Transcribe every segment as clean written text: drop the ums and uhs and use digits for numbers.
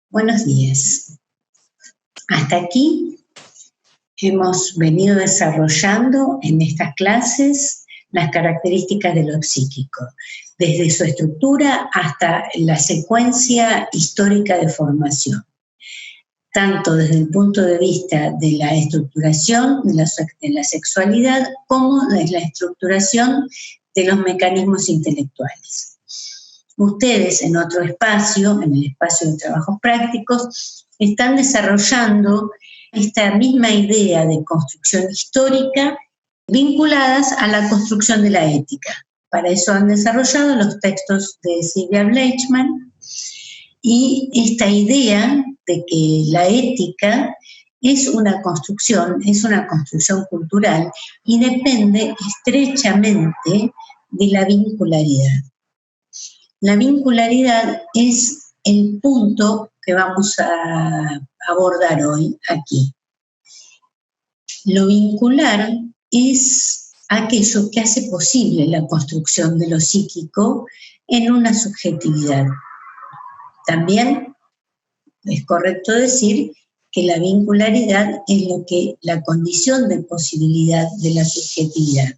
Buenos días. Hasta aquí hemos venido desarrollando en estas clases las características de lo psíquico, desde su estructura hasta la secuencia histórica de formación, tanto desde el punto de vista de la estructuración de la sexualidad como de la estructuración de los mecanismos intelectuales. Ustedes en otro espacio, en el espacio de trabajos prácticos, están desarrollando esta misma idea de construcción histórica vinculadas a la construcción de la ética. Para eso han desarrollado los textos de Sylvia Bleichmann y esta idea de que la ética es una construcción cultural y depende estrechamente de la vincularidad. La vincularidad es el punto que vamos a abordar hoy aquí. Lo vincular es aquello que hace posible la construcción de lo psíquico en una subjetividad. También es correcto decir que la vincularidad es la condición de posibilidad de la subjetividad.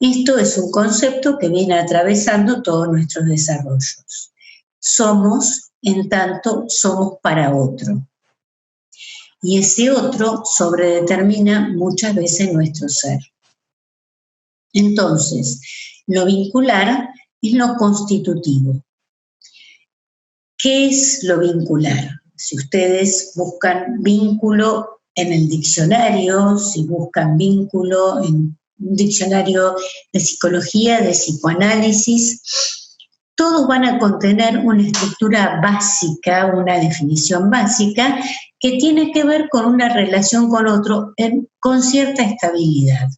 Esto es un concepto que viene atravesando todos nuestros desarrollos. Somos, en tanto, somos para otro. Y ese otro sobredetermina muchas veces nuestro ser. Entonces, lo vincular es lo constitutivo. ¿Qué es lo vincular? Si ustedes buscan vínculo en el diccionario, si buscan vínculo en un diccionario de psicología, de psicoanálisis, todos van a contener una estructura básica, una definición básica, que tiene que ver con una relación con otro con cierta estabilidad.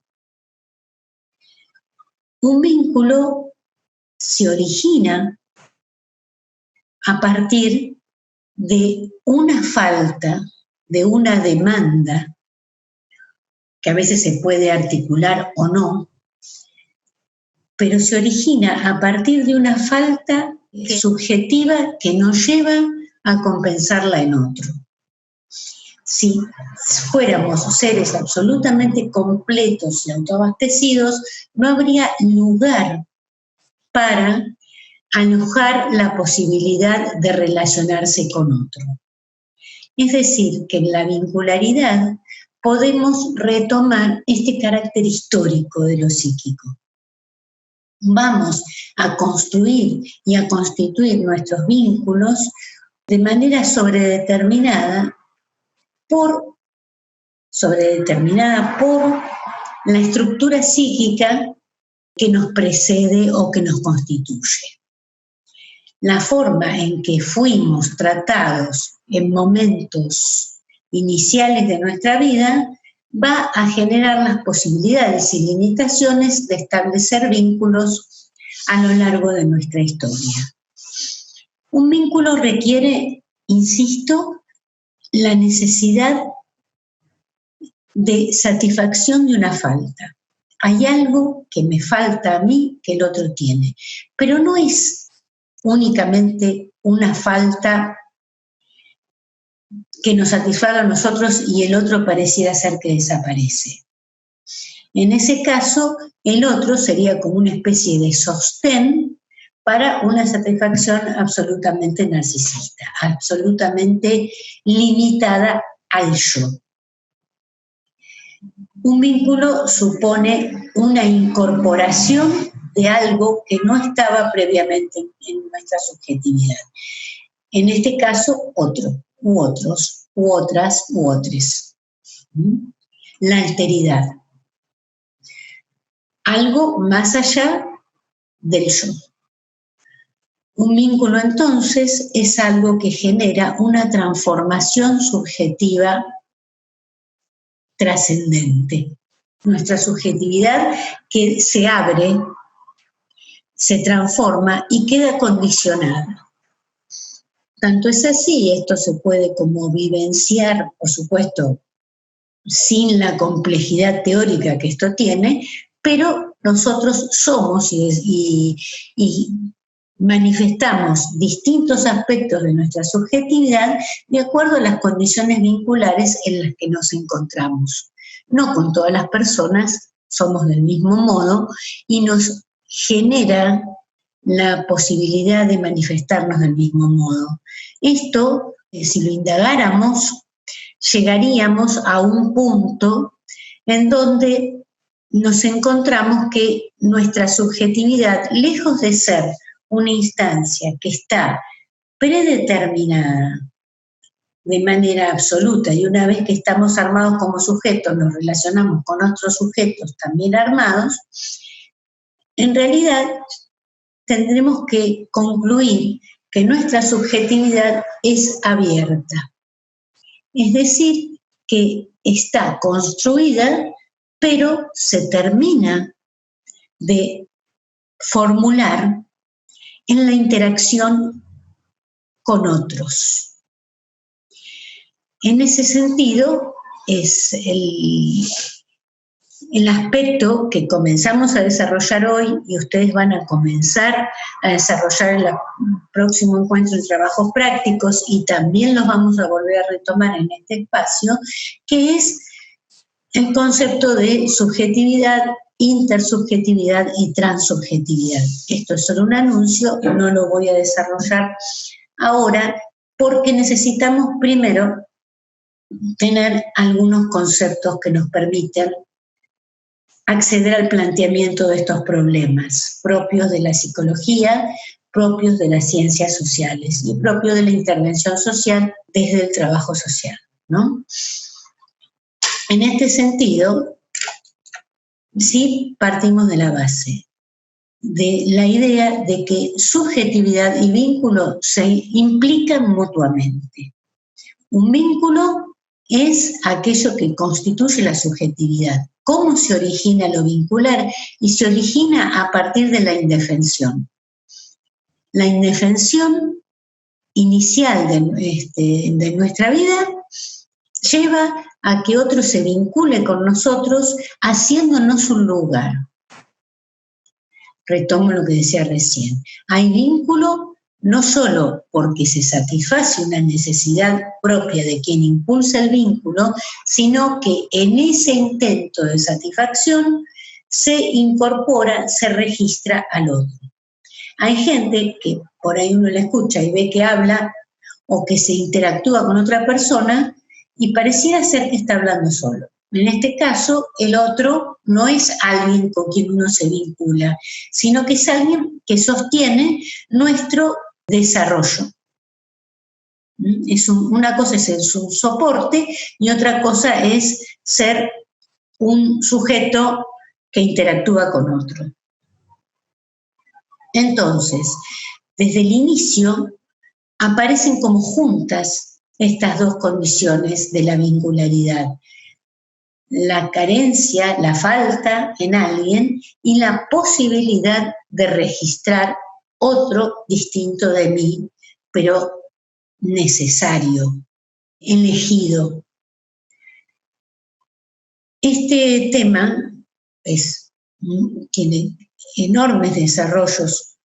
Un vínculo se origina a partir de una falta, de una demanda, que a veces se puede articular o no, pero se origina a partir de una falta subjetiva que nos lleva a compensarla en otro. Si fuéramos seres absolutamente completos y autoabastecidos, no habría lugar para alojar la posibilidad de relacionarse con otro. Es decir, que en la vincularidad podemos retomar este carácter histórico de lo psíquico. Vamos a construir y a constituir nuestros vínculos de manera sobredeterminada por la estructura psíquica que nos precede o que nos constituye. La forma en que fuimos tratados en momentos iniciales de nuestra vida va a generar las posibilidades y limitaciones de establecer vínculos a lo largo de nuestra historia. Un vínculo requiere, insisto, la necesidad de satisfacción de una falta. Hay algo que me falta a mí que el otro tiene, pero no es únicamente una falta que nos satisfaga a nosotros y el otro pareciera ser que desaparece. En ese caso, el otro sería como una especie de sostén para una satisfacción absolutamente narcisista, absolutamente limitada al yo. Un vínculo supone una incorporación de algo que no estaba previamente en nuestra subjetividad. En este caso, otro, u otros, u otras, u otres. La alteridad. Algo más allá del yo. Un vínculo, entonces, es algo que genera una transformación subjetiva trascendente. Nuestra subjetividad que se abre, se transforma y queda condicionada. Tanto es así, esto se puede como vivenciar, por supuesto, sin la complejidad teórica que esto tiene, pero nosotros somos y manifestamos distintos aspectos de nuestra subjetividad de acuerdo a las condiciones vinculares en las que nos encontramos. No con todas las personas somos del mismo modo y nos genera la posibilidad de manifestarnos del mismo modo. Esto, si lo indagáramos, llegaríamos a un punto en donde nos encontramos que nuestra subjetividad, lejos de ser una instancia que está predeterminada de manera absoluta, y una vez que estamos armados como sujetos, nos relacionamos con otros sujetos también armados, en realidad tendremos que concluir que nuestra subjetividad es abierta. Es decir, que está construida, pero se termina de formular en la interacción con otros. En ese sentido, es el aspecto que comenzamos a desarrollar hoy y ustedes van a comenzar a desarrollar en el próximo encuentro de trabajos prácticos y también los vamos a volver a retomar en este espacio, que es el concepto de subjetividad, intersubjetividad y transsubjetividad. Esto es solo un anuncio, no lo voy a desarrollar ahora porque necesitamos primero tener algunos conceptos que nos permitan acceder al planteamiento de estos problemas propios de la psicología, propios de las ciencias sociales y propios de la intervención social desde el trabajo social, ¿no? En este sentido, sí partimos de la base, de la idea de que subjetividad y vínculo se implican mutuamente. Un vínculo es aquello que constituye la subjetividad. ¿Cómo se origina lo vincular? Y se origina a partir de la indefensión. La indefensión inicial de nuestra vida lleva a que otro se vincule con nosotros haciéndonos un lugar. Retomo lo que decía recién. Hay vínculo no solo porque se satisface una necesidad propia de quien impulsa el vínculo, sino que en ese intento de satisfacción se incorpora, se registra al otro. Hay gente que por ahí uno la escucha y ve que habla o que se interactúa con otra persona y pareciera ser que está hablando solo. En este caso, el otro no es alguien con quien uno se vincula, sino que es alguien que sostiene nuestro desarrollo. Una cosa es un soporte y otra cosa es ser un sujeto que interactúa con otro. Entonces, desde el inicio aparecen como juntas estas dos condiciones de la vincularidad. La carencia, la falta en alguien y la posibilidad de registrar otro distinto de mí, pero necesario, elegido. Este tema tiene enormes desarrollos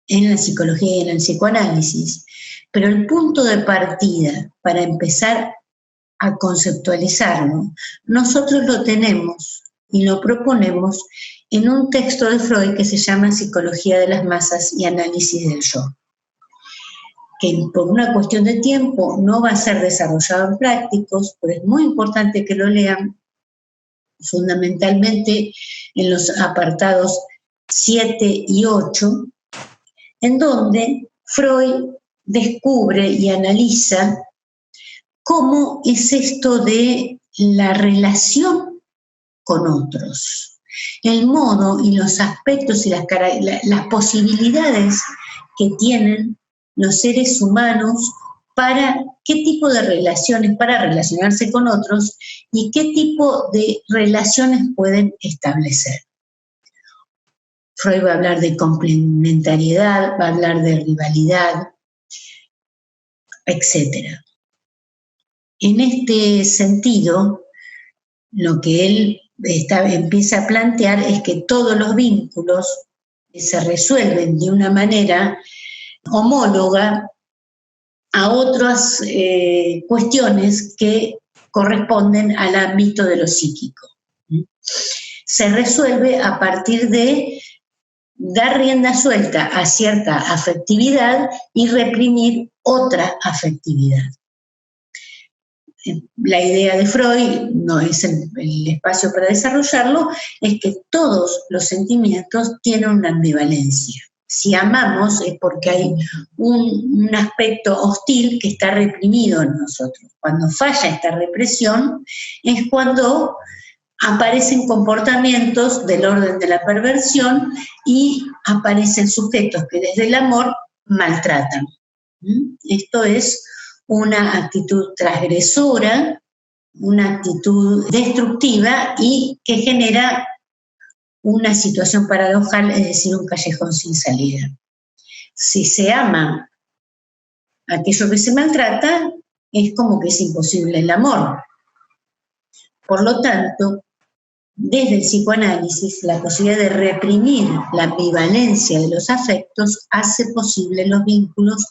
en la psicología y en el psicoanálisis, pero el punto de partida para empezar a conceptualizarlo, nosotros lo tenemos y lo proponemos en un texto de Freud que se llama Psicología de las Masas y Análisis del Yo, que por una cuestión de tiempo no va a ser desarrollado en prácticos, pero es muy importante que lo lean, fundamentalmente en los apartados 7 y 8, en donde Freud descubre y analiza cómo es esto de la relación con otros, el modo y los aspectos y las posibilidades que tienen los seres humanos para qué tipo de relaciones, para relacionarse con otros y qué tipo de relaciones pueden establecer. Freud va a hablar de complementariedad, va a hablar de rivalidad, etc. En este sentido, lo que él empieza a plantear es que todos los vínculos se resuelven de una manera homóloga a otras cuestiones que corresponden al ámbito de lo psíquico. Se resuelve a partir de dar rienda suelta a cierta afectividad y reprimir otra afectividad. La idea de Freud, no es el espacio para desarrollarlo, es que todos los sentimientos tienen una ambivalencia. Si amamos es porque hay un aspecto hostil que está reprimido en nosotros. Cuando falla esta represión es cuando aparecen comportamientos del orden de la perversión y aparecen sujetos que desde el amor maltratan. Esto es una actitud transgresora, una actitud destructiva y que genera una situación paradojal, es decir, un callejón sin salida. Si se ama aquello que se maltrata, es como que es imposible el amor. Por lo tanto, desde el psicoanálisis, la posibilidad de reprimir la ambivalencia de los afectos hace posible los vínculos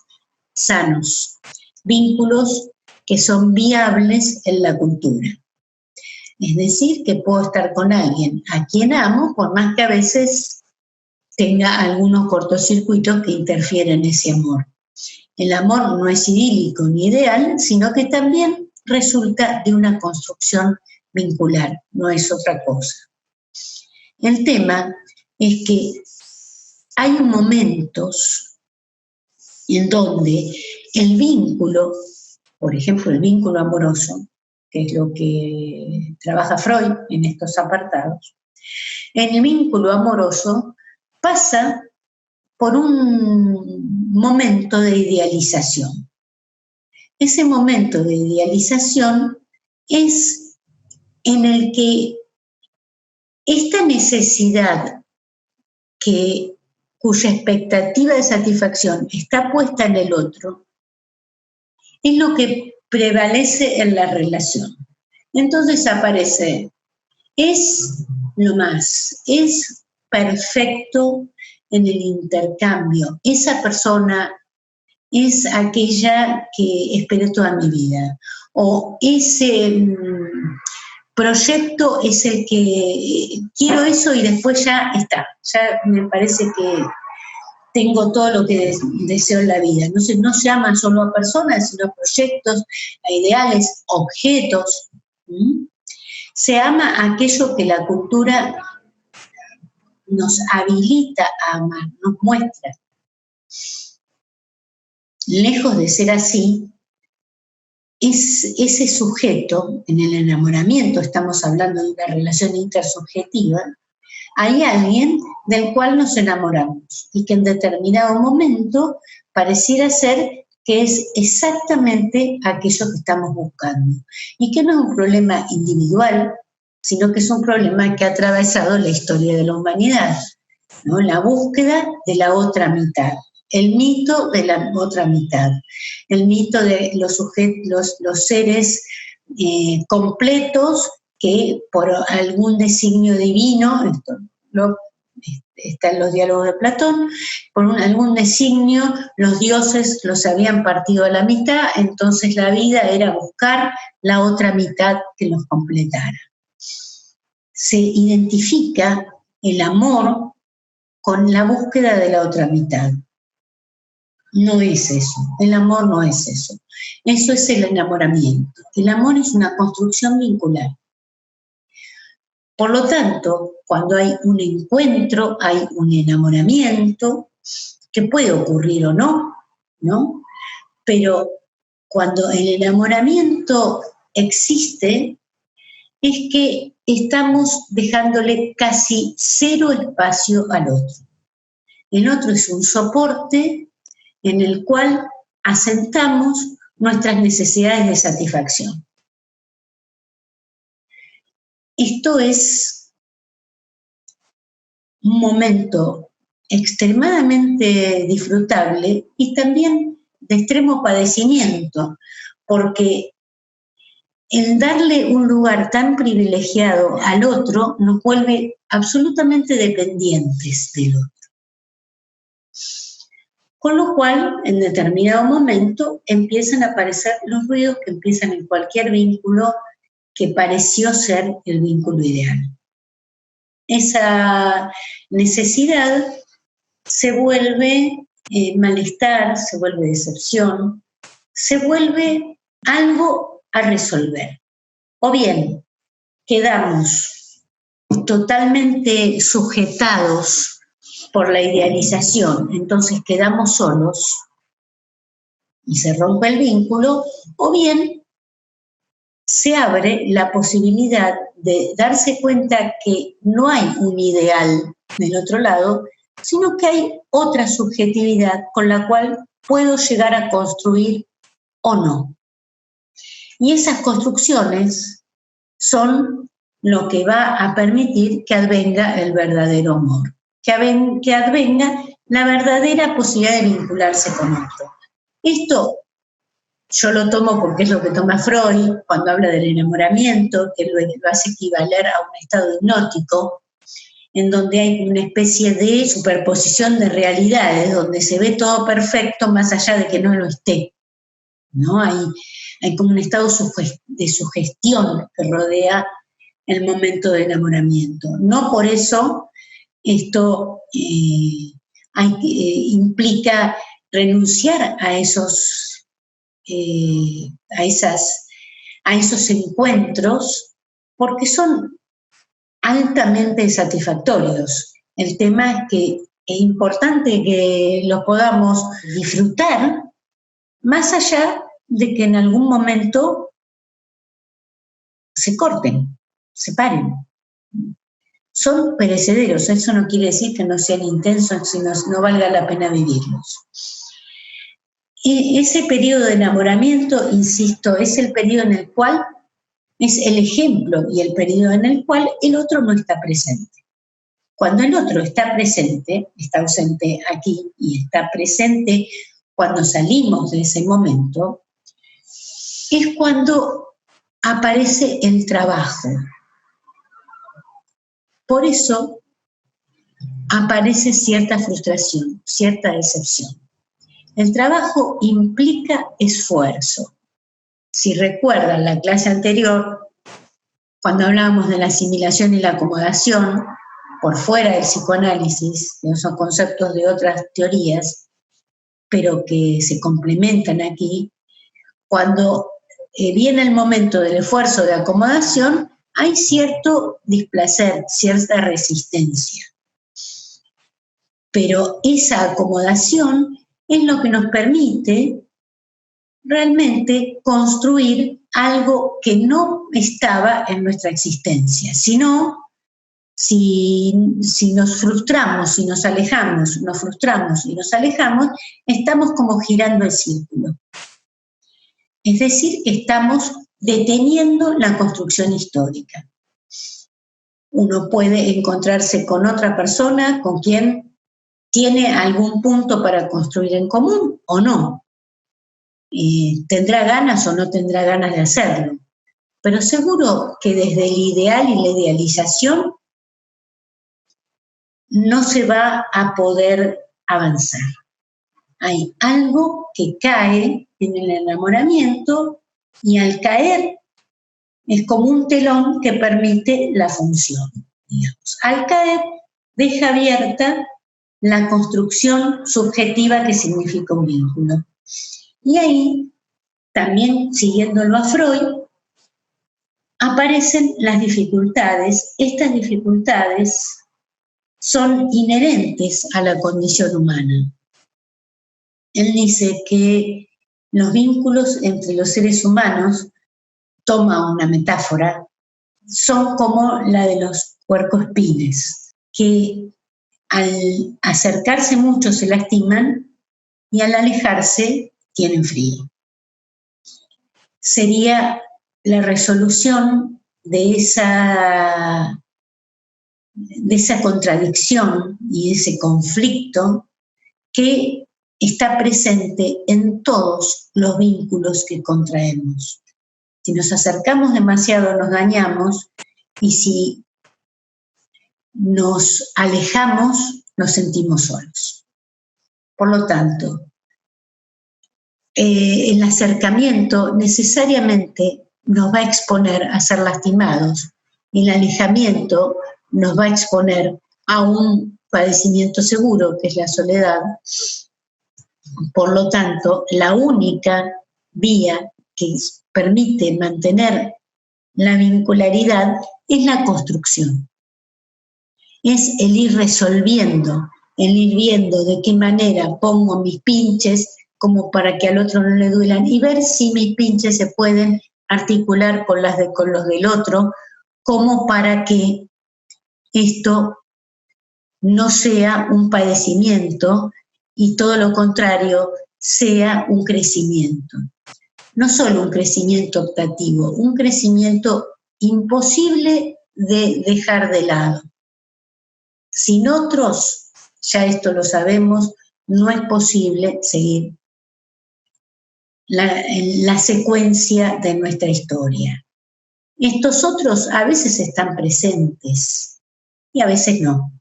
sanos, vínculos que son viables en la cultura. Es decir, que puedo estar con alguien a quien amo, por más que a veces tenga algunos cortocircuitos que interfieren en ese amor. El amor no es idílico ni ideal, sino que también resulta de una construcción vincular, no es otra cosa. El tema es que hay momentos en donde el vínculo, por ejemplo el vínculo amoroso, que es lo que trabaja Freud en estos apartados, en el vínculo amoroso pasa por un momento de idealización. Ese momento de idealización es en el que esta necesidad cuya expectativa de satisfacción está puesta en el otro, es lo que prevalece en la relación. Entonces aparece, es lo más, es perfecto en el intercambio, esa persona es aquella que espero toda mi vida, o ese proyecto es el que quiero eso y después ya está, ya me parece que tengo todo lo que deseo en la vida. No se aman solo a personas, sino a proyectos, a ideales, objetos. Se ama aquello que la cultura nos habilita a amar, nos muestra. Lejos de ser así, es ese sujeto, en el enamoramiento estamos hablando de una relación intersubjetiva, hay alguien del cual nos enamoramos y que en determinado momento pareciera ser que es exactamente aquello que estamos buscando. Y que no es un problema individual, sino que es un problema que ha atravesado la historia de la humanidad, ¿no? La búsqueda de la otra mitad, el mito de la otra mitad, el mito de los seres completos que por algún designio divino, esto está en los diálogos de Platón, por algún designio los dioses los habían partido a la mitad, entonces la vida era buscar la otra mitad que los completara. Se identifica el amor con la búsqueda de la otra mitad. No es eso, el amor no es eso. Eso es el enamoramiento. El amor es una construcción vincular. Por lo tanto, cuando hay un encuentro, hay un enamoramiento, que puede ocurrir o no, ¿no? Pero cuando el enamoramiento existe, es que estamos dejándole casi cero espacio al otro. El otro es un soporte en el cual asentamos nuestras necesidades de satisfacción. Esto es un momento extremadamente disfrutable y también de extremo padecimiento, porque el darle un lugar tan privilegiado al otro nos vuelve absolutamente dependientes del otro. Con lo cual, en determinado momento, empiezan a aparecer los ruidos que empiezan en cualquier vínculo que pareció ser el vínculo ideal. Esa necesidad se vuelve malestar, se vuelve decepción, se vuelve algo a resolver. O bien, quedamos totalmente sujetados por la idealización, entonces quedamos solos y se rompe el vínculo, o bien se abre la posibilidad de darse cuenta que no hay un ideal del otro lado, sino que hay otra subjetividad con la cual puedo llegar a construir o no. Y esas construcciones son lo que va a permitir que advenga el verdadero amor, que advenga la verdadera posibilidad de vincularse con otro. Esto yo lo tomo porque es lo que toma Freud cuando habla del enamoramiento, que lo hace equivaler a un estado hipnótico, en donde hay una especie de superposición de realidades, donde se ve todo perfecto más allá de que no lo esté, ¿no? Hay como un estado de sugestión que rodea el momento de enamoramiento. No por eso esto implica renunciar a esos encuentros, porque son altamente satisfactorios. El tema es que es importante que los podamos disfrutar, más allá de que en algún momento se corten, se paren. Son perecederos, eso no quiere decir que no sean intensos, sino no valga la pena vivirlos. Y ese periodo de enamoramiento, insisto, es el periodo en el cual es el ejemplo y el periodo en el cual el otro no está presente. Cuando el otro está presente, está ausente aquí y está presente cuando salimos de ese momento, es cuando aparece el trabajo. Por eso aparece cierta frustración, cierta decepción. El trabajo implica esfuerzo. Si recuerdan la clase anterior, cuando hablábamos de la asimilación y la acomodación, por fuera del psicoanálisis, que no son conceptos de otras teorías, pero que se complementan aquí, cuando viene el momento del esfuerzo de acomodación, hay cierto displacer, cierta resistencia. Pero esa acomodación es lo que nos permite realmente construir algo que no estaba en nuestra existencia, sino si nos frustramos, si nos alejamos, nos frustramos y nos alejamos, estamos como girando el círculo. Es decir, que estamos deteniendo la construcción histórica. Uno puede encontrarse con otra persona con quien tiene algún punto para construir en común o no. Tendrá ganas o no tendrá ganas de hacerlo. Pero seguro que desde el ideal y la idealización no se va a poder avanzar. Hay algo que cae en el enamoramiento y al caer es como un telón que permite la función, digamos. Al caer deja abierta la construcción subjetiva que significa un vínculo. Y ahí, también siguiéndolo a Freud, aparecen las dificultades. Estas dificultades son inherentes a la condición humana. Él dice que los vínculos entre los seres humanos, toma una metáfora, son como la de los puercoespines, que al acercarse mucho se lastiman y al alejarse tienen frío. Sería la resolución de esa contradicción y ese conflicto que está presente en todos los vínculos que contraemos. Si nos acercamos demasiado nos dañamos y si nos alejamos nos sentimos solos. Por lo tanto, el acercamiento necesariamente nos va a exponer a ser lastimados. El alejamiento nos va a exponer a un padecimiento seguro, que es la soledad. Por lo tanto, la única vía que permite mantener la vincularidad es la construcción. Es el ir resolviendo, el ir viendo de qué manera pongo mis pinches como para que al otro no le duelan y ver si mis pinches se pueden articular con los del otro, como para que esto no sea un padecimiento y todo lo contrario, sea un crecimiento. No solo un crecimiento optativo, un crecimiento imposible de dejar de lado. Sin otros, ya esto lo sabemos, no es posible seguir la secuencia de nuestra historia. Estos otros a veces están presentes y a veces no.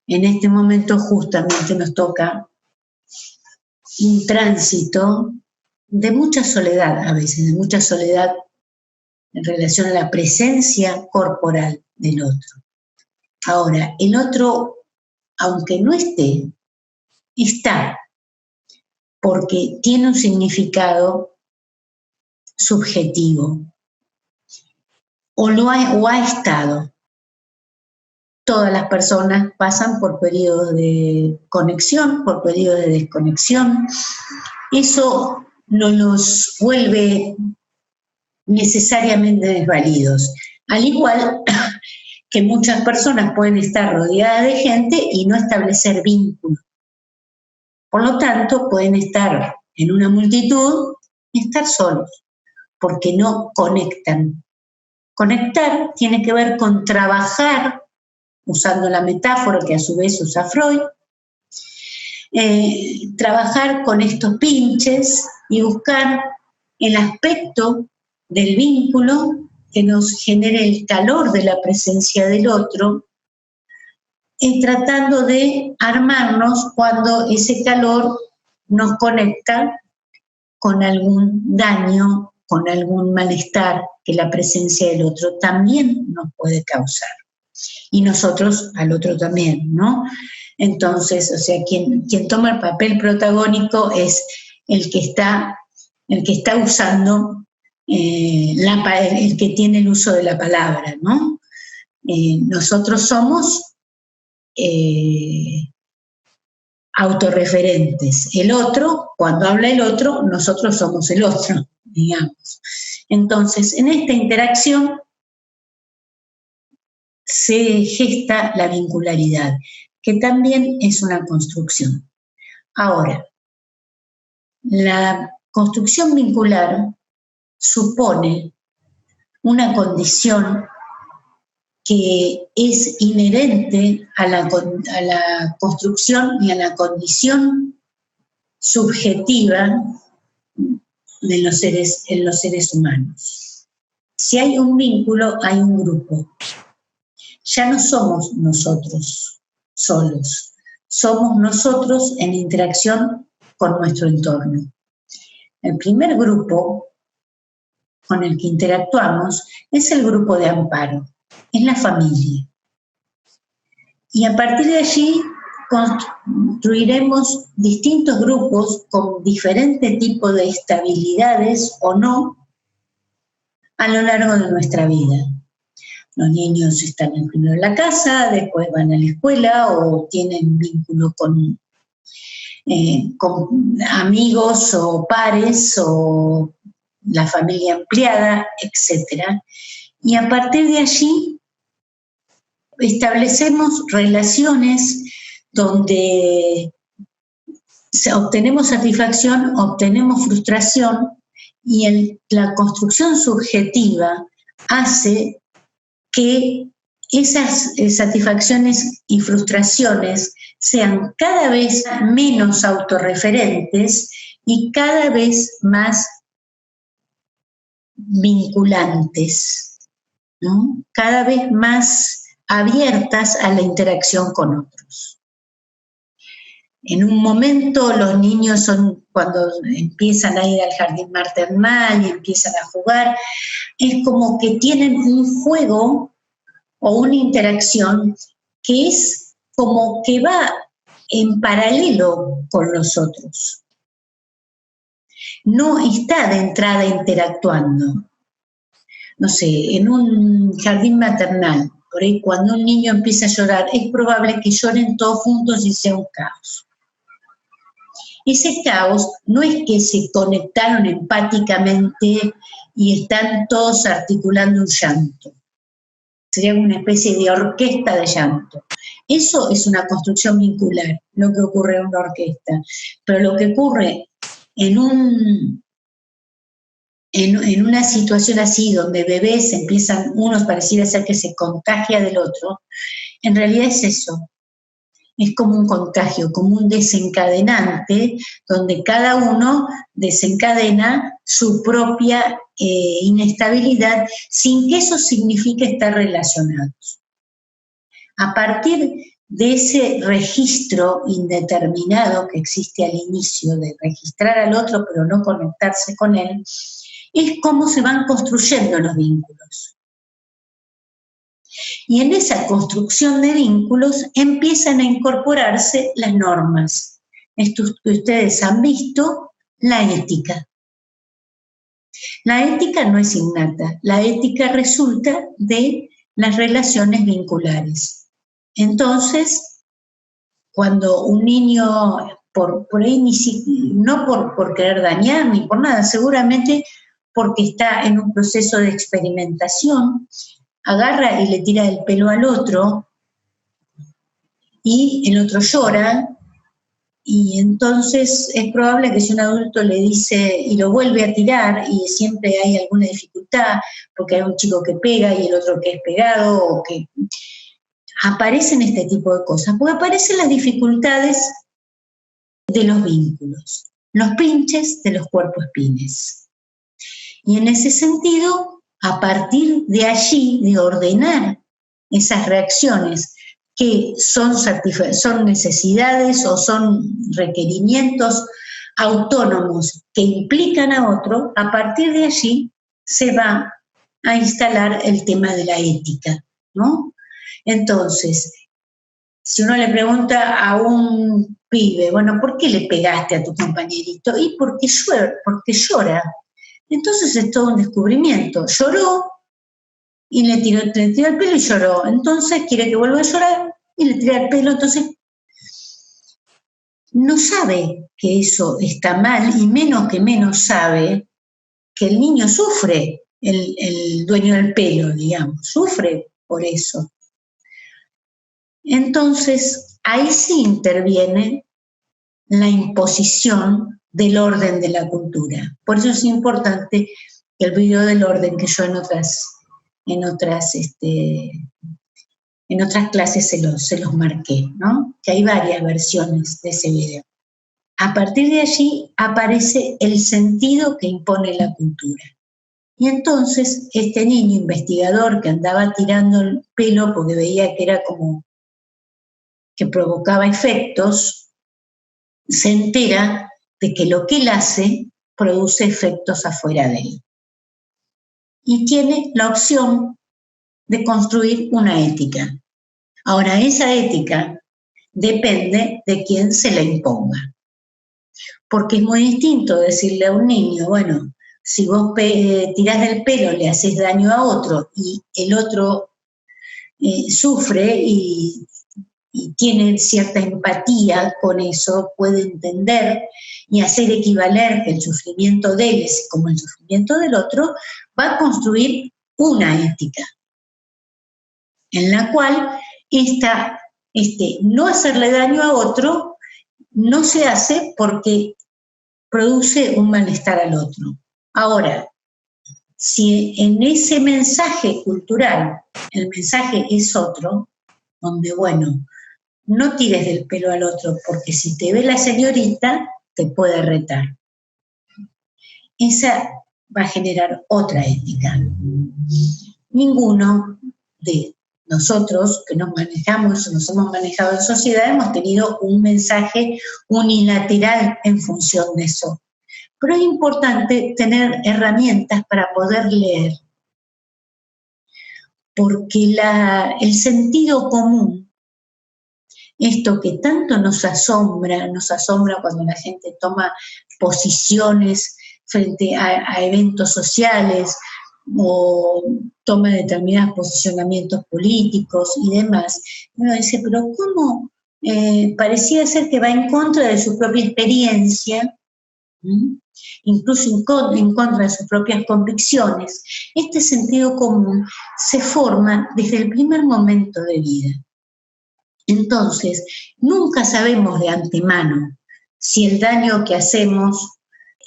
En este momento justamente nos toca un tránsito de mucha soledad a veces, de mucha soledad en relación a la presencia corporal del otro. Ahora, el otro, aunque no esté, está, porque tiene un significado subjetivo, o ha estado. Todas las personas pasan por periodos de conexión, por periodos de desconexión. Eso no los vuelve necesariamente desvalidos. Al igual que muchas personas pueden estar rodeadas de gente y no establecer vínculos. Por lo tanto, pueden estar en una multitud y estar solos, porque no conectan. Conectar tiene que ver con trabajar, usando la metáfora que a su vez usa Freud, trabajar con estos pinches y buscar el aspecto del vínculo que nos genere el calor de la presencia del otro, tratando de armarnos cuando ese calor nos conecta con algún daño, con algún malestar que la presencia del otro también nos puede causar. Y nosotros al otro también, ¿no? Entonces, o sea, quien toma el papel protagónico es el que está usando, el que tiene el uso de la palabra, ¿no? Nosotros somos autorreferentes. El otro, cuando habla el otro, nosotros somos el otro, digamos. Entonces, en esta interacción se gesta la vincularidad, que también es una construcción. Ahora, la construcción vincular supone una condición que es inherente a la construcción y a la condición subjetiva en los seres humanos. Si hay un vínculo, hay un grupo. Ya no somos nosotros solos, somos nosotros en interacción con nuestro entorno. El primer grupo con el que interactuamos es el grupo de amparo, es la familia. Y a partir de allí construiremos distintos grupos con diferentes tipos de estabilidades o no a lo largo de nuestra vida. Los niños están primero en la casa, después van a la escuela o tienen vínculo con amigos o pares o la familia ampliada, etc. Y a partir de allí establecemos relaciones donde obtenemos satisfacción, obtenemos frustración y la construcción subjetiva hace que esas satisfacciones y frustraciones sean cada vez menos autorreferentes y cada vez más vinculantes, ¿no? Cada vez más abiertas a la interacción con otros. En un momento los niños son cuando empiezan a ir al jardín maternal y empiezan a jugar, es como que tienen un juego o una interacción que es como que va en paralelo con los otros. No está de entrada interactuando. No sé, en un jardín maternal, por ahí cuando un niño empieza a llorar, es probable que lloren todos juntos y sea un caos. Ese caos no es que se conectaron empáticamente y están todos articulando un llanto. Sería una especie de orquesta de llanto. Eso es una construcción vincular, lo que ocurre en una orquesta. Pero lo que ocurre en una situación así, donde bebés empiezan, unos pareciera ser que se contagia del otro, en realidad es eso. Es como un contagio, como un desencadenante, donde cada uno desencadena su propia inestabilidad sin que eso signifique estar relacionados. A partir de ese registro indeterminado que existe al inicio, de registrar al otro pero no conectarse con él, es cómo se van construyendo los vínculos. Y en esa construcción de vínculos empiezan a incorporarse las normas. Esto que ustedes han visto, la ética. La ética no es innata, la ética resulta de las relaciones vinculares. Entonces, cuando un niño, por ahí no por querer dañar ni por nada, seguramente porque está en un proceso de experimentación, agarra y le tira el pelo al otro y el otro llora, y entonces es probable que si un adulto le dice y lo vuelve a tirar y siempre hay alguna dificultad porque hay un chico que pega y el otro que es pegado, o que aparecen este tipo de cosas, porque aparecen las dificultades de los vínculos, los pinches de los cuerpoespines. Y en ese sentido, a partir de allí, de ordenar esas reacciones que son necesidades o son requerimientos autónomos que implican a otro, a partir de allí se va a instalar el tema de la ética, ¿no? Entonces, si uno le pregunta a un pibe, bueno, ¿por qué le pegaste a tu compañerito? Y porque llora. Entonces es todo un descubrimiento. Lloró y le tiró el pelo y lloró. Entonces quiere que vuelva a llorar y le tira el pelo. Entonces no sabe que eso está mal y menos sabe que el niño sufre, el dueño del pelo, digamos, sufre por eso. Entonces ahí sí interviene la imposición del orden de la cultura. Por eso es importante el video del orden que yo en otras clases se los marqué, ¿no? Que hay varias versiones de ese video. A partir de allí aparece el sentido que impone la cultura. Y entonces este niño investigador que andaba tirando el pelo porque veía que era como que provocaba efectos, se entera de que lo que él hace produce efectos afuera de él. Y tiene la opción de construir una ética. Ahora, esa ética depende de quién se la imponga. Porque es muy distinto decirle a un niño, bueno, si vos tirás del pelo, le haces daño a otro y el otro sufre y tiene cierta empatía con eso, puede entender y hacer equivaler el sufrimiento de él como el sufrimiento del otro, va a construir una ética en la cual no hacerle daño a otro no se hace porque produce un malestar al otro. Ahora, si en ese mensaje cultural el mensaje es otro, donde, bueno, no tires del pelo al otro, porque si te ve la señorita, te puede retar. Esa va a generar otra ética. Ninguno de nosotros que nos manejamos, nos hemos manejado en sociedad, hemos tenido un mensaje unilateral en función de eso. Pero es importante tener herramientas para poder leer, porque el sentido común, esto que tanto nos asombra cuando la gente toma posiciones frente a eventos sociales o toma determinados posicionamientos políticos y demás. Uno dice, pero ¿cómo? Parecía ser que va en contra de su propia experiencia, incluso en contra de sus propias convicciones. Este sentido común se forma desde el primer momento de vida. Entonces, nunca sabemos de antemano si el daño que hacemos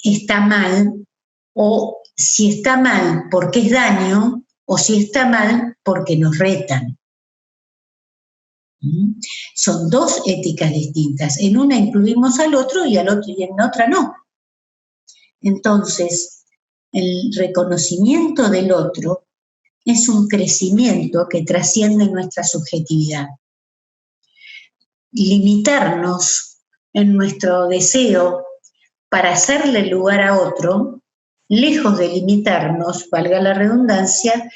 está mal, o si está mal porque es daño, o si está mal porque nos retan. Son dos éticas distintas. En una incluimos al otro y en otra no. Entonces, el reconocimiento del otro es un crecimiento que trasciende nuestra subjetividad. Limitarnos en nuestro deseo para hacerle lugar a otro, lejos de limitarnos, valga la redundancia,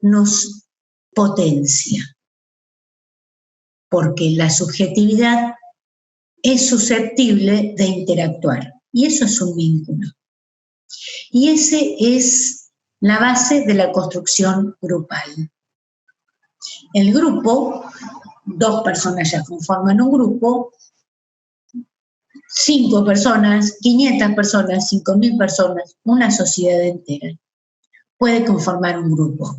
nos potencia. Porque la subjetividad es susceptible de interactuar. Y eso es un vínculo. Y ese es la base de la construcción grupal. El grupo, 2 personas ya conforman un grupo, 5 personas, 500 personas, 5.000 personas, una sociedad entera puede conformar un grupo.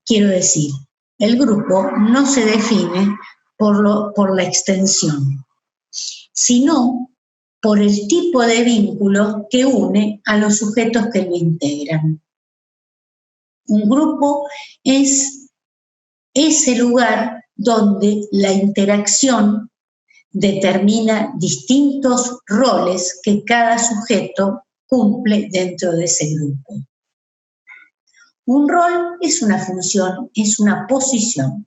Quiero decir, el grupo no se define por la extensión, sino por el tipo de vínculo que une a los sujetos que lo integran. Un grupo es ese lugar donde la interacción determina distintos roles que cada sujeto cumple dentro de ese grupo. Un rol es una función, es una posición.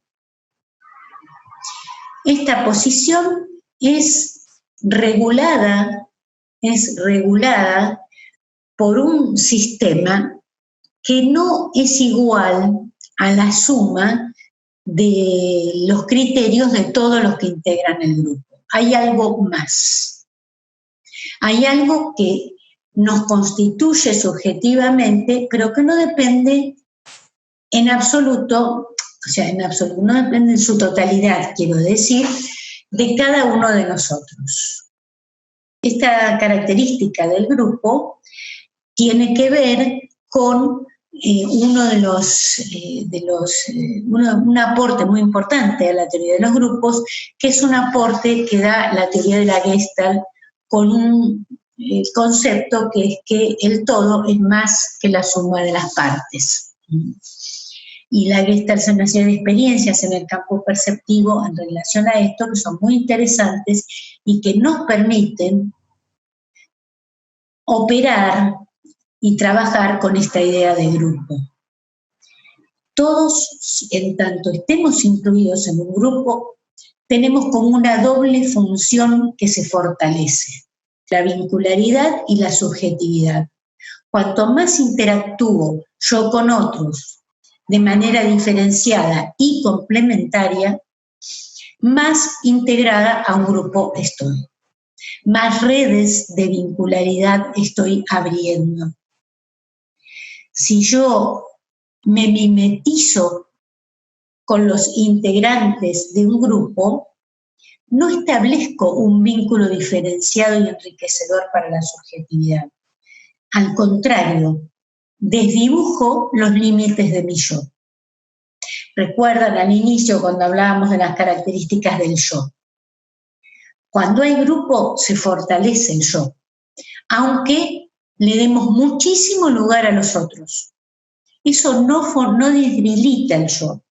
Esta posición es regulada por un sistema que no es igual a la suma de los criterios de todos los que integran el grupo. Hay algo más. Hay algo que nos constituye subjetivamente, pero que no depende en absoluto, no depende en su totalidad, quiero decir, de cada uno de nosotros. Esta característica del grupo tiene que ver con un aporte muy importante a la teoría de los grupos, que es un aporte que da la teoría de la Gestalt con un concepto que es que el todo es más que la suma de las partes. Y la Gestalt son una serie de experiencias en el campo perceptivo en relación a esto que son muy interesantes y que nos permiten operar y trabajar con esta idea de grupo. Todos, en tanto estemos incluidos en un grupo, tenemos como una doble función que se fortalece: la vincularidad y la subjetividad. Cuanto más interactúo yo con otros de manera diferenciada y complementaria, más integrada a un grupo estoy. Más redes de vincularidad estoy abriendo. Si yo me mimetizo con los integrantes de un grupo, no establezco un vínculo diferenciado y enriquecedor para la subjetividad. Al contrario, desdibujo los límites de mi yo. Recuerdan al inicio cuando hablábamos de las características del yo. Cuando hay grupo se fortalece el yo, aunque le demos muchísimo lugar a los otros. Eso no debilita el yo.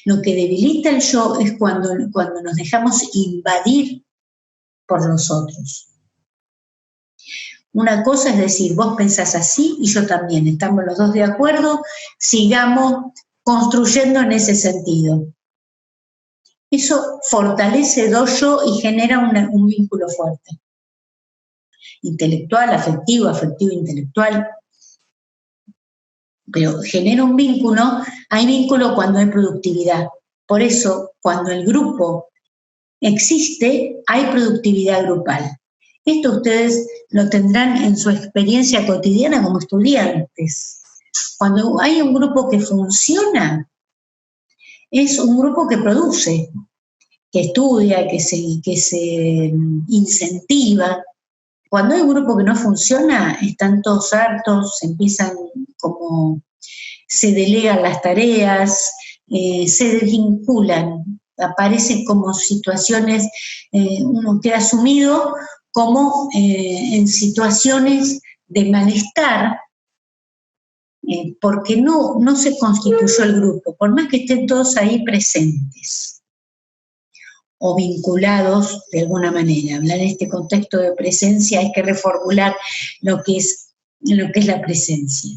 Lo que debilita el yo es cuando nos dejamos invadir por los otros. Una cosa es decir, vos pensás así y yo también, estamos los dos de acuerdo, sigamos construyendo en ese sentido. Eso fortalece dos yo y genera un vínculo fuerte. Intelectual, afectivo, intelectual. Pero genera un vínculo, hay vínculo cuando hay productividad. Por eso, cuando el grupo existe, hay productividad grupal. Esto ustedes lo tendrán en su experiencia cotidiana como estudiantes. Cuando hay un grupo que funciona, es un grupo que produce, que estudia, que se incentiva. Cuando hay un grupo que no funciona, están todos hartos, se delegan las tareas, se desvinculan, aparecen como situaciones, uno queda sumido como en situaciones de malestar, porque no se constituyó el grupo, por más que estén todos ahí presentes o vinculados de alguna manera. Hablar de este contexto de presencia hay que reformular lo que es la presencia.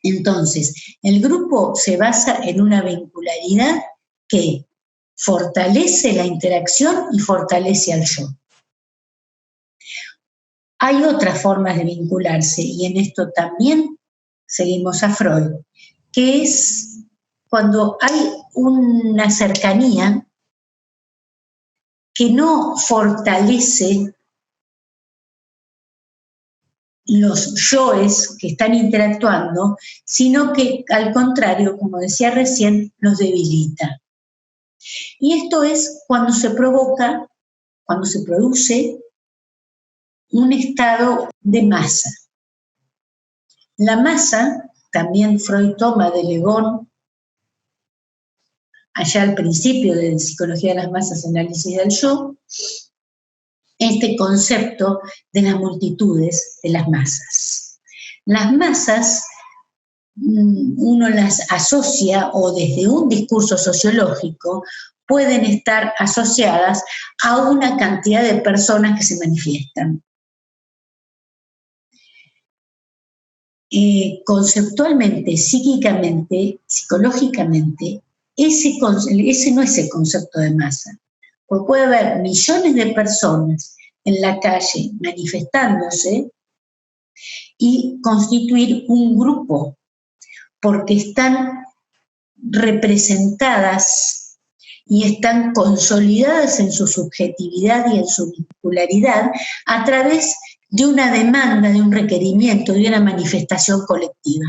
Entonces, el grupo se basa en una vincularidad que fortalece la interacción y fortalece al yo. Hay otras formas de vincularse, y en esto también seguimos a Freud, que es cuando hay una cercanía que no fortalece los yoes que están interactuando, sino que al contrario, como decía recién, los debilita. Y esto es cuando se produce un estado de masa. La masa, también Freud toma de Le Bon, allá al principio de Psicología de las Masas, Análisis del Yo, este concepto de las multitudes, de las masas. Las masas, uno las asocia, o desde un discurso sociológico, pueden estar asociadas a una cantidad de personas que se manifiestan. Conceptualmente, psíquicamente, psicológicamente, ese no es el concepto de masa. Porque puede haber millones de personas en la calle manifestándose y constituir un grupo, porque están representadas y están consolidadas en su subjetividad y en su vincularidad a través de una demanda, de un requerimiento, de una manifestación colectiva.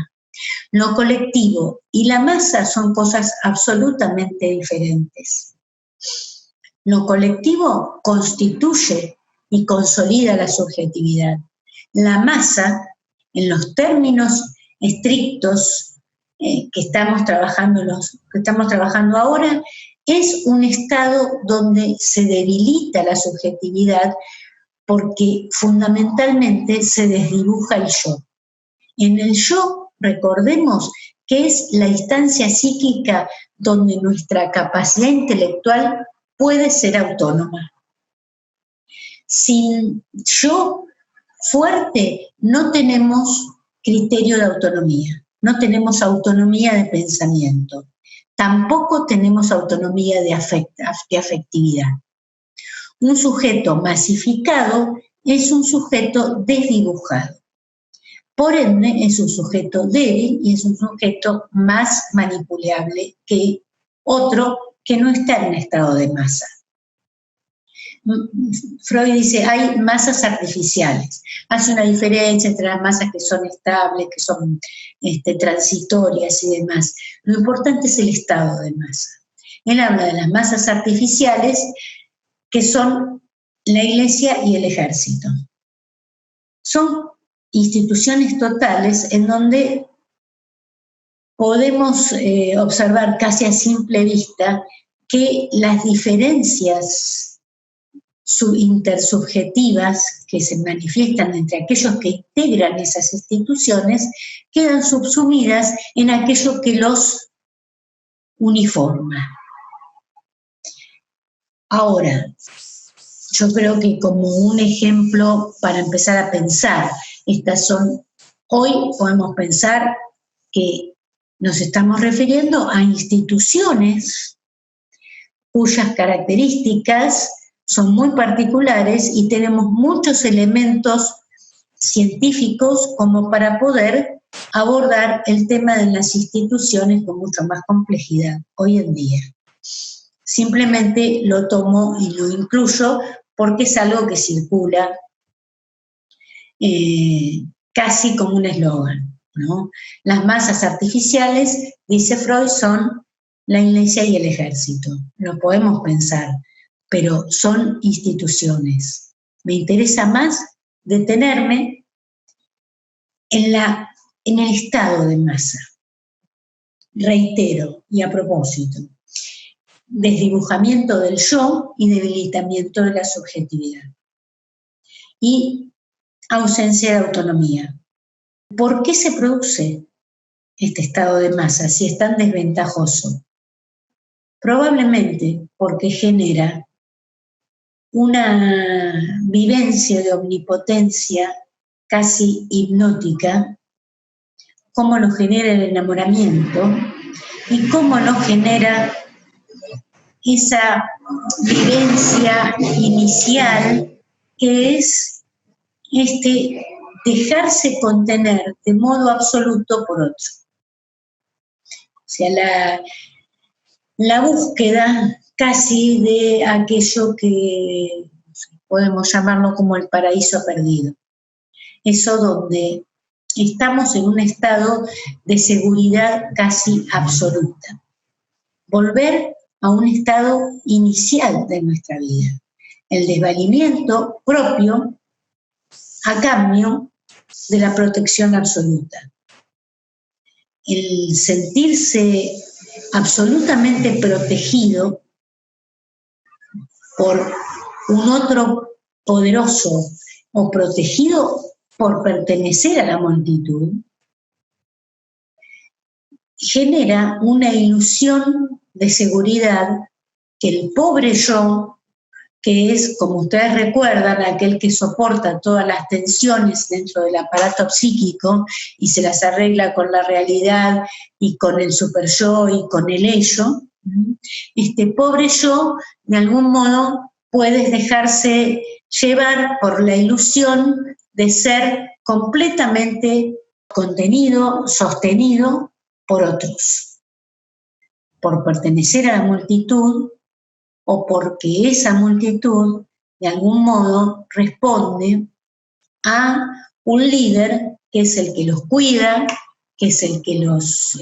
Lo colectivo y la masa son cosas absolutamente diferentes. Lo colectivo constituye y consolida la subjetividad. La masa, en los términos estrictos que estamos trabajando ahora, es un estado donde se debilita la subjetividad porque fundamentalmente se desdibuja el yo. En el yo, recordemos que es la instancia psíquica donde nuestra capacidad intelectual puede ser autónoma. Sin yo fuerte no tenemos criterio de autonomía, no tenemos autonomía de pensamiento, tampoco tenemos autonomía de afectividad. Un sujeto masificado es un sujeto desdibujado. Por ende, es un sujeto débil y es un sujeto más manipulable que otro que no está en estado de masa. Freud dice, hay masas artificiales. Hace una diferencia entre las masas que son estables, que son transitorias y demás. Lo importante es el estado de masa. Él habla de las masas artificiales, que son la Iglesia y el ejército. Son instituciones totales en donde podemos observar casi a simple vista que las diferencias intersubjetivas que se manifiestan entre aquellos que integran esas instituciones quedan subsumidas en aquello que los uniforma. Ahora, yo creo que como un ejemplo para empezar a pensar, hoy podemos pensar que Nos estamos refiriendo a instituciones cuyas características son muy particulares y tenemos muchos elementos científicos como para poder abordar el tema de las instituciones con mucho más complejidad hoy en día. Simplemente lo tomo y lo incluyo porque es algo que circula casi como un eslogan, ¿no? Las masas artificiales, dice Freud, son la iglesia y el ejército. Lo podemos pensar, pero son instituciones. Me interesa más detenerme en el estado de masa. Reitero, y a propósito, desdibujamiento del yo y debilitamiento de la subjetividad. Y ausencia de autonomía. ¿Por qué se produce este estado de masa si es tan desventajoso? Probablemente porque genera una vivencia de omnipotencia casi hipnótica, cómo nos genera el enamoramiento y cómo nos genera esa vivencia inicial que es dejarse contener de modo absoluto por otro. O sea, la búsqueda casi de aquello que podemos llamarlo como el paraíso perdido. Eso donde estamos en un estado de seguridad casi absoluta. Volver a un estado inicial de nuestra vida. El desvalimiento propio a cambio de la protección absoluta. El sentirse absolutamente protegido por un otro poderoso o protegido por pertenecer a la multitud, genera una ilusión de seguridad que el pobre yo, que es, como ustedes recuerdan, aquel que soporta todas las tensiones dentro del aparato psíquico y se las arregla con la realidad y con el super yo y con el ello, este pobre yo, de algún modo, puede dejarse llevar por la ilusión de ser completamente contenido, sostenido por otros, por pertenecer a la multitud, o porque esa multitud de algún modo responde a un líder que es el que los cuida, que es el que los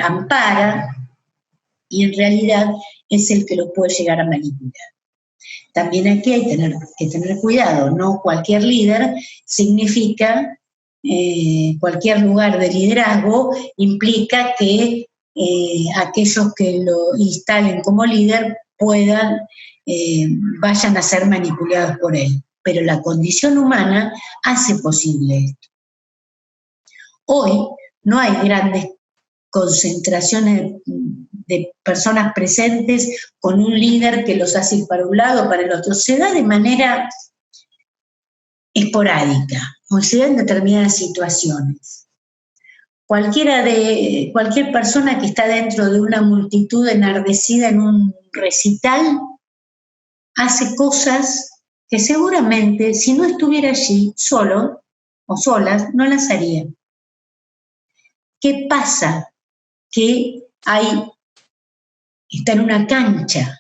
ampara, y en realidad es el que los puede llegar a manipular. También aquí hay que tener cuidado, no cualquier líder significa, cualquier lugar de liderazgo implica que aquellos que lo instalen como líder vayan a ser manipulados por él. Pero la condición humana hace posible esto. Hoy no hay grandes concentraciones de personas presentes con un líder que los hace ir para un lado o para el otro. Se da de manera esporádica, o se da en determinadas situaciones. Cualquier persona que está dentro de una multitud enardecida en un recital hace cosas que seguramente, si no estuviera allí solo o solas, no las haría. ¿Qué pasa? Que está en una cancha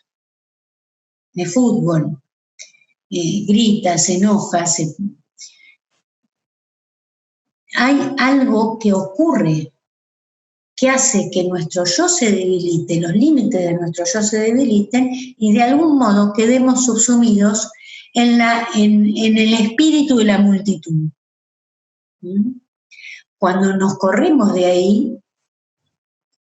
de fútbol, grita, se enoja, hay algo que ocurre que hace que nuestro yo se debilite, los límites de nuestro yo se debiliten y de algún modo quedemos subsumidos en el espíritu de la multitud. Cuando nos corremos de ahí,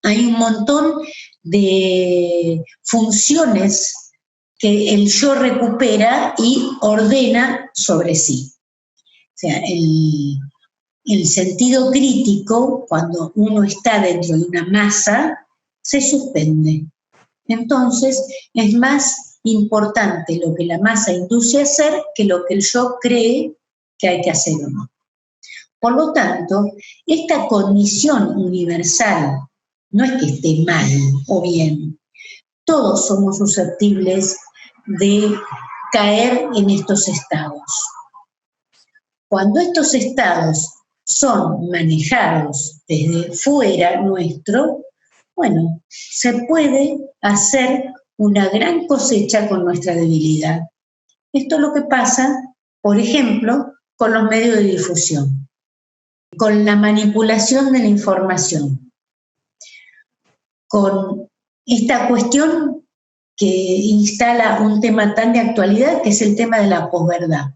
hay un montón de funciones que el yo recupera y ordena sobre sí. O sea, el sentido crítico, cuando uno está dentro de una masa, se suspende. Entonces, es más importante lo que la masa induce a hacer que lo que el yo cree que hay que hacer o no. Por lo tanto, esta condición universal no es que esté mal o bien. Todos somos susceptibles de caer en estos estados. Cuando estos estados son manejados desde fuera nuestro, bueno, se puede hacer una gran cosecha con nuestra debilidad. Esto es lo que pasa, por ejemplo, con los medios de difusión, con la manipulación de la información, con esta cuestión que instala un tema tan de actualidad, que es el tema de la posverdad.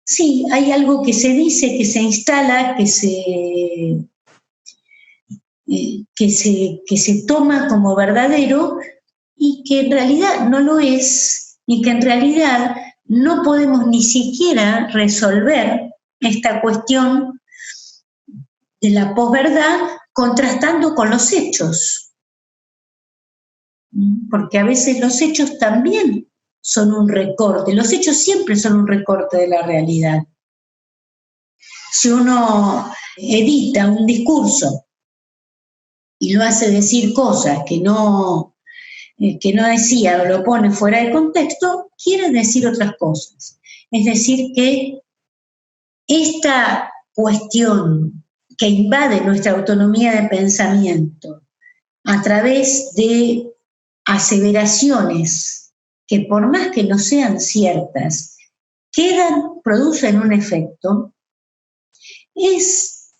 Sí, hay algo que se dice, que se instala, que se toma como verdadero y que en realidad no lo es, y que en realidad no podemos ni siquiera resolver esta cuestión de la posverdad contrastando con los hechos. Porque a veces los hechos también son un recorte, los hechos siempre son un recorte de la realidad. Si uno edita un discurso y lo hace decir cosas que no decía o lo pone fuera de contexto, quiere decir otras cosas. Es decir, que esta cuestión que invade nuestra autonomía de pensamiento a través de aseveraciones que por más que no sean ciertas, producen un efecto, es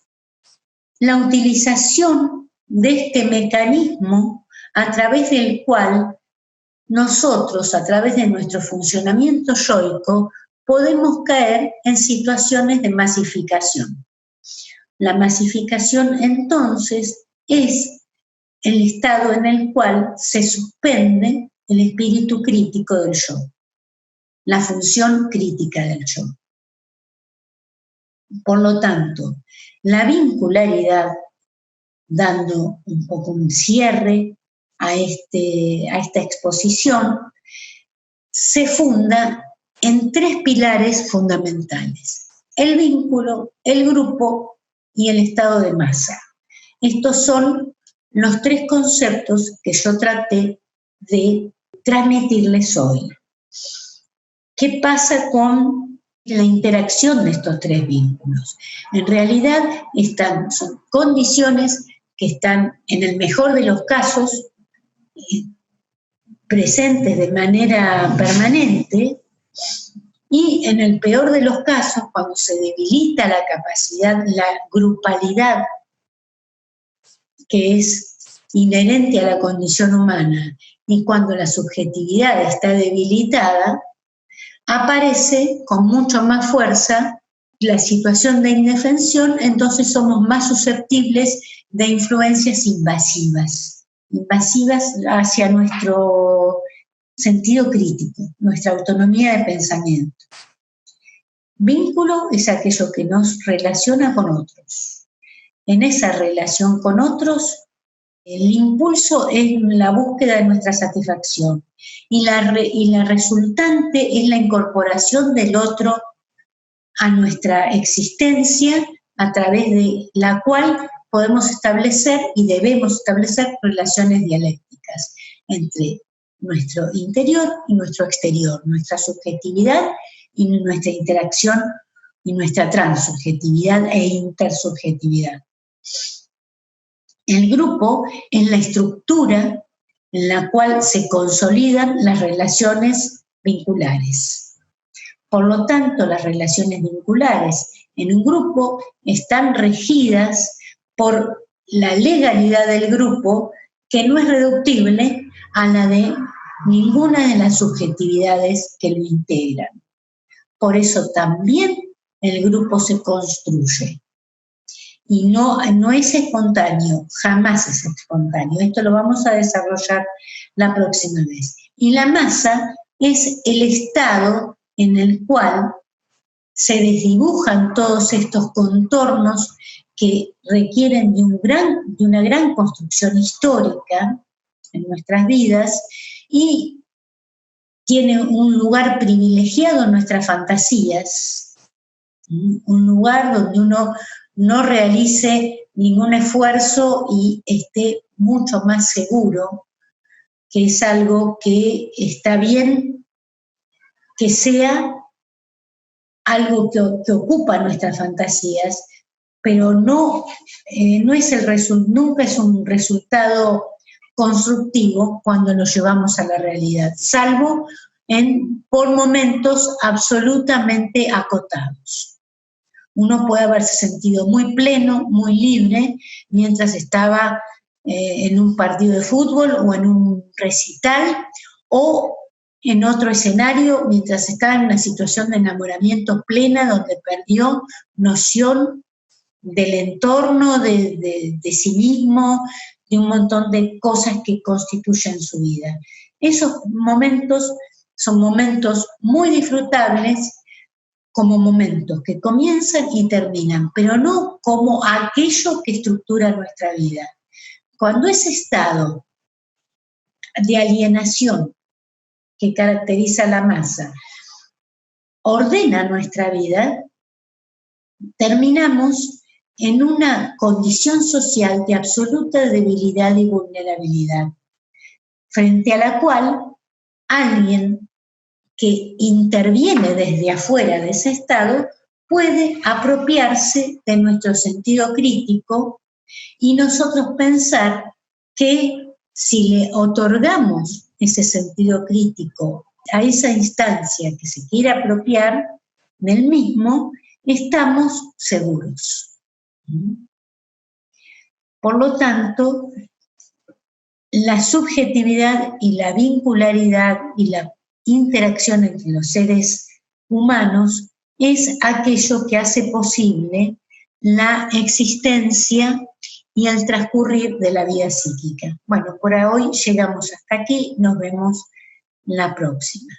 la utilización de este mecanismo a través del cual nosotros, a través de nuestro funcionamiento yoico, podemos caer en situaciones de masificación. La masificación, entonces, es el estado en el cual se suspende el espíritu crítico del yo, la función crítica del yo. Por lo tanto, la vincularidad, dando un poco un cierre a esta exposición, se funda en tres pilares fundamentales: el vínculo, el grupo y el estado de masa. Estos son los tres conceptos que yo traté de transmitirles hoy. ¿Qué pasa con la interacción de estos tres vínculos? En realidad son condiciones que están, en el mejor de los casos, presentes de manera permanente, y en el peor de los casos, cuando se debilita la capacidad, la grupalidad que es inherente a la condición humana, y cuando la subjetividad está debilitada, aparece con mucho más fuerza la situación de indefensión. Entonces somos más susceptibles de influencias invasivas hacia nuestro sentido crítico, nuestra autonomía de pensamiento. Vínculo es aquello que nos relaciona con otros. En esa relación con otros, el impulso es la búsqueda de nuestra satisfacción y la resultante es la incorporación del otro a nuestra existencia, a través de la cual podemos establecer y debemos establecer relaciones dialécticas entre nuestro interior y nuestro exterior, nuestra subjetividad y nuestra interacción y nuestra transsubjetividad e intersubjetividad. El grupo es la estructura en la cual se consolidan las relaciones vinculares. Por lo tanto, las relaciones vinculares en un grupo están regidas por la legalidad del grupo, que no es reductible a la de ninguna de las subjetividades que lo integran. Por eso también el grupo se construye. Y no es espontáneo, jamás es espontáneo. Esto lo vamos a desarrollar la próxima vez. Y la masa es el estado en el cual se desdibujan todos estos contornos que requieren de una gran construcción histórica en nuestras vidas, y tiene un lugar privilegiado en nuestras fantasías, un lugar donde uno no realice ningún esfuerzo y esté mucho más seguro, que es algo que está bien que sea algo que ocupa nuestras fantasías, pero no, nunca es un resultado constructivo cuando lo llevamos a la realidad, salvo por momentos absolutamente acotados. Uno puede haberse sentido muy pleno, muy libre, mientras estaba en un partido de fútbol o en un recital, o en otro escenario, mientras estaba en una situación de enamoramiento plena, donde perdió noción del entorno, de sí mismo, de un montón de cosas que constituyen su vida. Esos momentos son momentos muy disfrutables, como momentos que comienzan y terminan, pero no como aquello que estructura nuestra vida. Cuando ese estado de alienación que caracteriza a la masa ordena nuestra vida, terminamos en una condición social de absoluta debilidad y vulnerabilidad, frente a la cual alguien que interviene desde afuera de ese estado puede apropiarse de nuestro sentido crítico y nosotros pensar que si le otorgamos ese sentido crítico a esa instancia que se quiere apropiar del mismo, estamos seguros. Por lo tanto, la subjetividad y la vincularidad y la interacción entre los seres humanos es aquello que hace posible la existencia y el transcurrir de la vida psíquica. Bueno, por hoy llegamos hasta aquí, nos vemos la próxima.